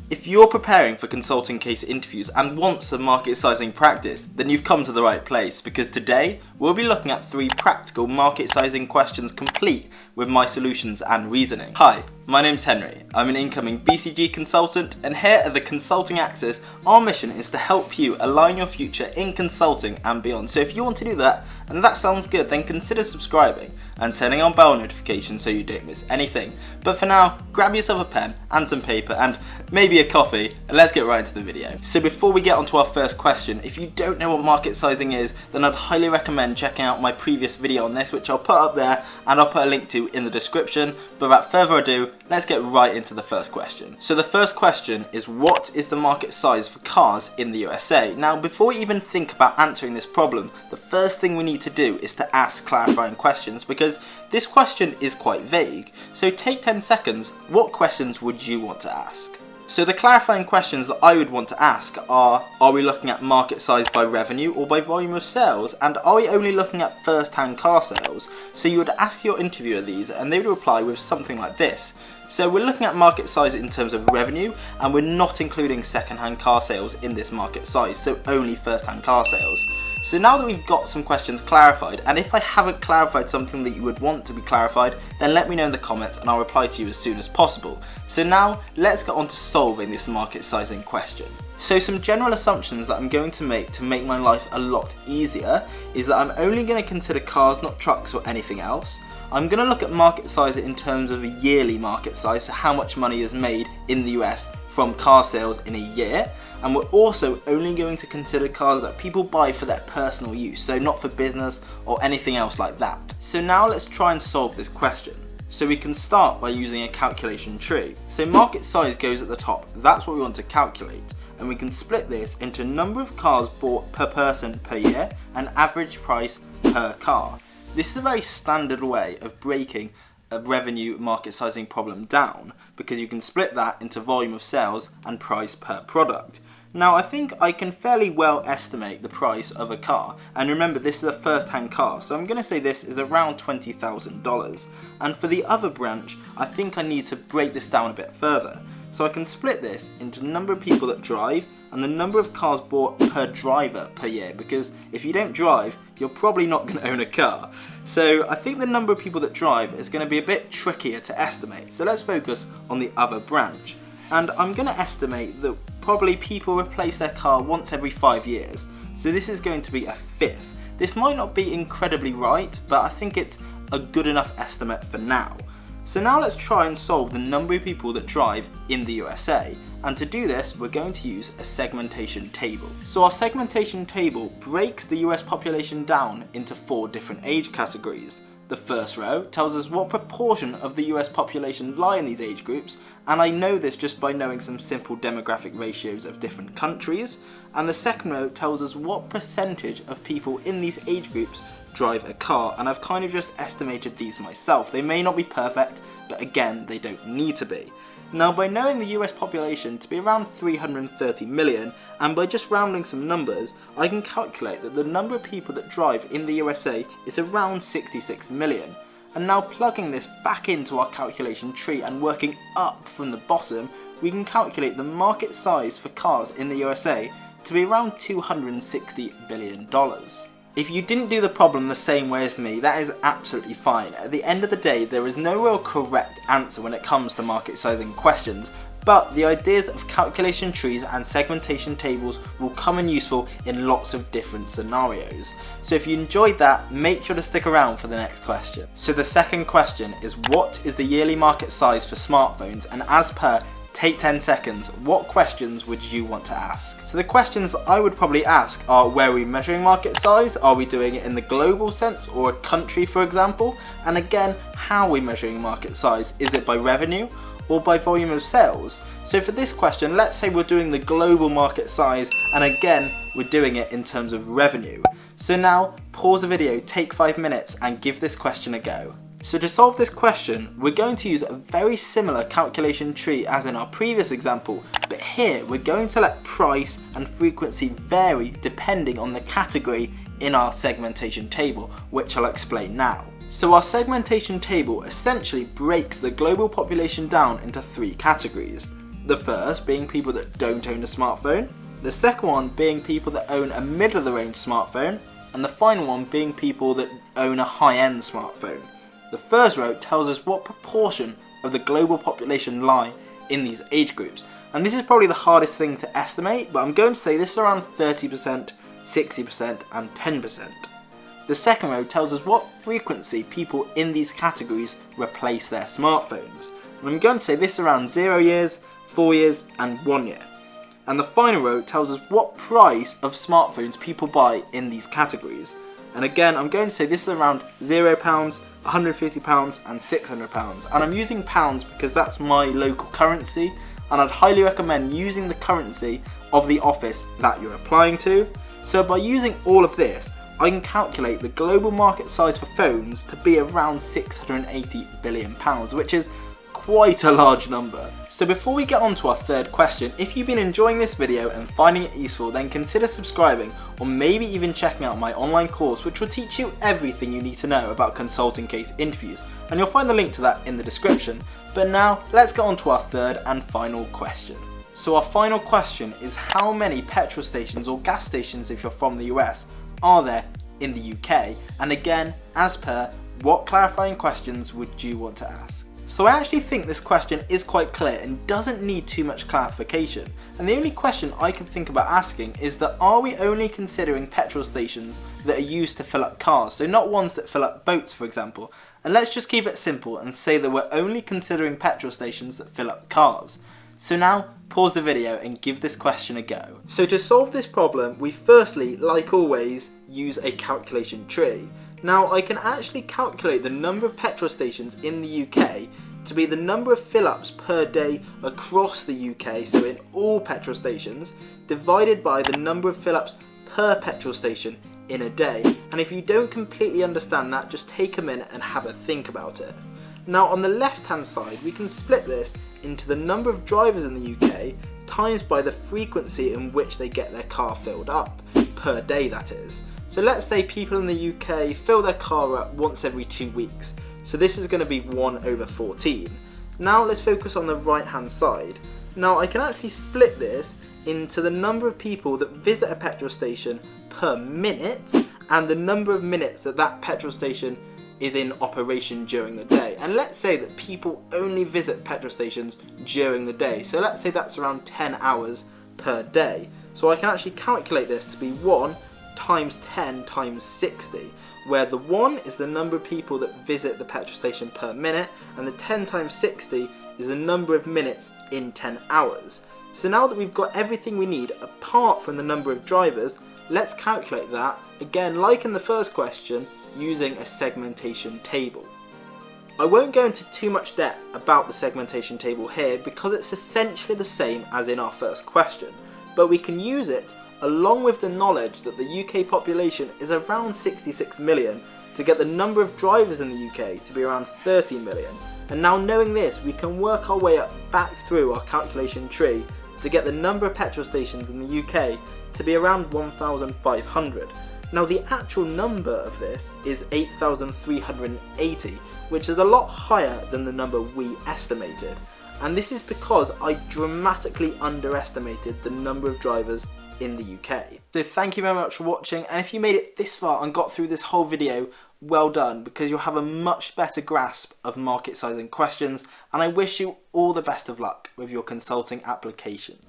If you're preparing for consulting case interviews and want some market sizing practice, then you've come to the right place, because today we'll be looking at 3 practical market sizing questions complete with my solutions and reasoning. Hi, my name's Henry. I'm an incoming BCG consultant, and here at the Consulting Axis, our mission is to help you align your future in consulting and beyond. So if you want to do that, and that sounds good, then consider subscribing and turning on bell notifications so you don't miss anything. But for now, grab yourself a pen and some paper and maybe a coffee, and let's get right into the video. So before we get onto our first question, if you don't know what market sizing is, then I'd highly recommend checking out my previous video on this, which I'll put up there and I'll put a link to in the description. But without further ado, let's get right into the first question. So the first question is, what is the market size for cars in the USA? Now, before we even think about answering this problem, the first thing we need to do is to ask clarifying questions, because this question is quite vague. So take 10 seconds, what questions would you want to ask? So the clarifying questions that I would want to ask are we looking at market size by revenue or by volume of sales? And are we only looking at first-hand car sales? So you would ask your interviewer these and they would reply with something like this. So we're looking at market size in terms of revenue, and we're not including second-hand car sales in this market size, so only first-hand car sales. So now that we've got some questions clarified, and if I haven't clarified something that you would want to be clarified, then let me know in the comments and I'll reply to you as soon as possible. So now let's get on to solving this market sizing question. So some general assumptions that I'm going to make my life a lot easier is that I'm only going to consider cars, not trucks or anything else. I'm going to look at market size in terms of a yearly market size, so how much money is made in the US from car sales in a year. And we're also only going to consider cars that people buy for their personal use, so not for business or anything else like that. So now let's try and solve this question. So we can start by using a calculation tree. So market size goes at the top, that's what we want to calculate. And we can split this into number of cars bought per person per year and average price per car. This is a very standard way of breaking a revenue market sizing problem down, because you can split that into volume of sales and price per product. Now I think I can fairly well estimate the price of a car, and remember this is a first-hand car, so I'm going to say this is around $20,000. And for the other branch, I think I need to break this down a bit further. So I can split this into the number of people that drive and the number of cars bought per driver per year, because if you don't drive, you're probably not going to own a car. So I think the number of people that drive is going to be a bit trickier to estimate, so let's focus on the other branch. And I'm going to estimate that probably people replace their car once every 5 years, so this is going to be a fifth. This might not be incredibly right, but I think it's a good enough estimate for now. So now let's try and solve the number of people that drive in the USA, and to do this we're going to use a segmentation table. So our segmentation table breaks the US population down into 4 different age categories. The first row tells us what proportion of the US population lie in these age groups, and I know this just by knowing some simple demographic ratios of different countries. And the second row tells us what percentage of people in these age groups drive a car, and I've kind of just estimated these myself. They may not be perfect, but again, they don't need to be. Now, by knowing the US population to be around 330 million, and by just rounding some numbers, I can calculate that the number of people that drive in the USA is around 66 million. And now plugging this back into our calculation tree and working up from the bottom, we can calculate the market size for cars in the USA to be around $260 billion. If you didn't do the problem the same way as me, that is absolutely fine. At the end of the day, there is no real correct answer when it comes to market sizing questions, but the ideas of calculation trees and segmentation tables will come in useful in lots of different scenarios. So if you enjoyed that, make sure to stick around for the next question. So the second question is, what is the yearly market size for smartphones? And as per take 10 seconds, what questions would you want to ask? So the questions that I would probably ask are, where are we measuring market size? Are we doing it in the global sense or a country, for example? And again, how are we measuring market size? Is it by revenue or by volume of sales? So for this question, let's say we're doing the global market size, and again, we're doing it in terms of revenue. So now, pause the video, take 5 minutes and give this question a go. So to solve this question, we're going to use a very similar calculation tree as in our previous example, but here we're going to let price and frequency vary depending on the category in our segmentation table, which I'll explain now. So our segmentation table essentially breaks the global population down into 3 categories. The first being people that don't own a smartphone, the second one being people that own a middle of the range smartphone, and the final one being people that own a high-end smartphone. The first row tells us what proportion of the global population lie in these age groups, and this is probably the hardest thing to estimate, but I'm going to say this is around 30%, 60% and 10%. The second row tells us what frequency people in these categories replace their smartphones, and I'm going to say this is around 0 years, 4 years and 1 year. And the final row tells us what price of smartphones people buy in these categories. And again, I'm going to say this is around £0, £150 and £600. And I'm using pounds because that's my local currency, and I'd highly recommend using the currency of the office that you're applying to. So by using all of this, I can calculate the global market size for phones to be around £680 billion, which is quite a large number. So before we get on to our third question, if you've been enjoying this video and finding it useful, then consider subscribing or maybe even checking out my online course, which will teach you everything you need to know about consulting case interviews, and you'll find the link to that in the description. But now let's get on to our third and final question. So our final question is, how many petrol stations or gas stations, if you're from the US, are there in the UK? And again, as per, what clarifying questions would you want to ask? So I actually think this question is quite clear and doesn't need too much clarification. And the only question I can think about asking is that, are we only considering petrol stations that are used to fill up cars, so not ones that fill up boats, for example? And let's just keep it simple and say that we're only considering petrol stations that fill up cars. So now, pause the video and give this question a go. So to solve this problem, we firstly, like always, use a calculation tree. Now I can actually calculate the number of petrol stations in the UK to be the number of fill-ups per day across the UK, so in all petrol stations, divided by the number of fill-ups per petrol station in a day. And if you don't completely understand that, just take a minute and have a think about it. Now on the left hand side, we can split this into the number of drivers in the UK times by the frequency in which they get their car filled up, per day that is. So let's say people in the UK fill their car up once every 2 weeks. So this is going to be 1/14. Now let's focus on the right hand side. Now I can actually split this into the number of people that visit a petrol station per minute and the number of minutes that that petrol station is in operation during the day. And let's say that people only visit petrol stations during the day. So let's say that's around 10 hours per day. So I can actually calculate this to be 1 times 10 times 60, where the 1 is the number of people that visit the petrol station per minute, and the 10 times 60 is the number of minutes in 10 hours. So now that we've got everything we need apart from the number of drivers, let's calculate that, again like in the first question, using a segmentation table. I won't go into too much depth about the segmentation table here because it's essentially the same as in our first question, but we can use it along with the knowledge that the UK population is around 66 million to get the number of drivers in the UK to be around 30 million. And now knowing this, we can work our way up back through our calculation tree to get the number of petrol stations in the UK to be around 1,500. Now the actual number of this is 8,380, which is a lot higher than the number we estimated. And this is because I dramatically underestimated the number of drivers in the UK. So thank you very much for watching, and if you made it this far and got through this whole video, well done, because you'll have a much better grasp of market sizing questions, and I wish you all the best of luck with your consulting applications.